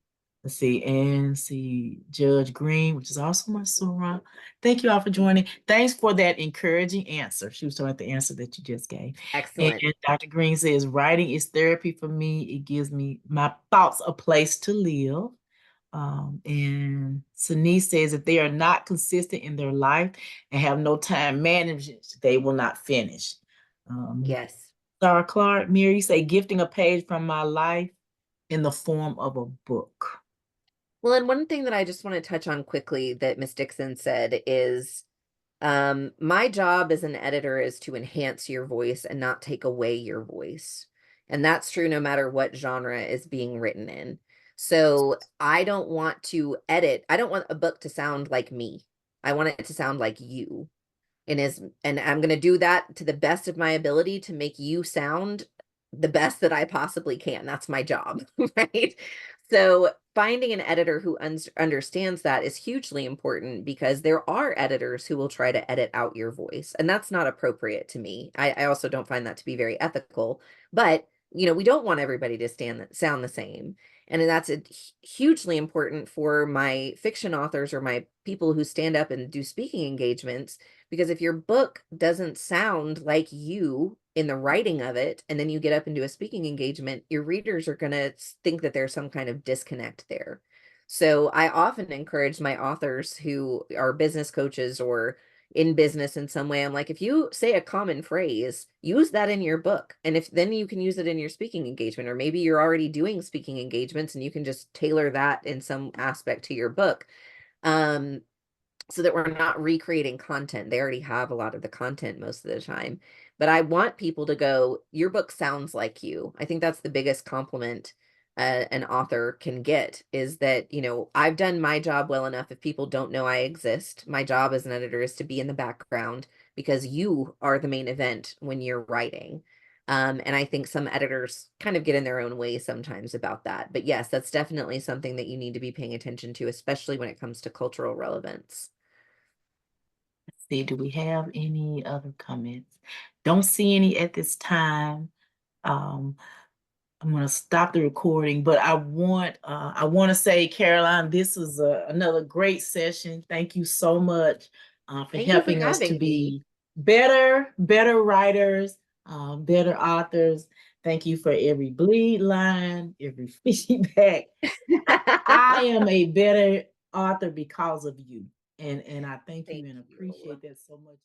Let's see, and see, Judge Green, which is also my Sora. Thank you all for joining. Thanks for that encouraging answer. She was talking about the answer that you just gave. And Excellent. Dr. Green says, writing is therapy for me. It gives me my thoughts a place to live. And Sanice says if they are not consistent in their life and have no time management, they will not finish. Um, Yes. Sarah Clark, Mary, you say gifting a page from my life in the form of a book. Well, and one thing that I just want to touch on quickly that Miss Dixon said is, my job as an editor is to enhance your voice and not take away your voice. And that's true no matter what genre is being written in. So I don't want to edit. I don't want a book to sound like me. I want it to sound like you. And I'm going to do that to the best of my ability to make you sound the best that I possibly can. That's my job, right? So finding an editor who understands that is hugely important, because there are editors who will try to edit out your voice, and that's not appropriate to me. I also don't find that to be very ethical, but we don't want everybody to sound the same. And that's hugely important for my fiction authors or my people who stand up and do speaking engagements, because if your book doesn't sound like you in the writing of it, and then you get up and do a speaking engagement, your readers are going to think that there's some kind of disconnect there. So I often encourage my authors who are business coaches or in business in some way. I'm like, if you say a common phrase, use that in your book. And if then you can use it in your speaking engagement, or maybe you're already doing speaking engagements and you can just tailor that in some aspect to your book. Um, so that we're not recreating content. They already have a lot of the content most of the time. But I want people to go, your book sounds like you. I think that's the biggest compliment an author can get is that, I've done my job well enough. If people don't know I exist, my job as an editor is to be in the background because you are the main event when you're writing. And I think some editors kind of get in their own way sometimes about that. But yes, that's definitely something that you need to be paying attention to, especially when it comes to cultural relevance. See, do we have any other comments? Don't see any at this time. Um, I'm going to stop the recording, but I want to say, Caroline, this was another great session. Thank you so much for Thank you for helping us to having me. be better writers, better authors. Thank you for every bleed line, every feedback. I am a better author because of you, and I thank you Thank and you. appreciate that so much.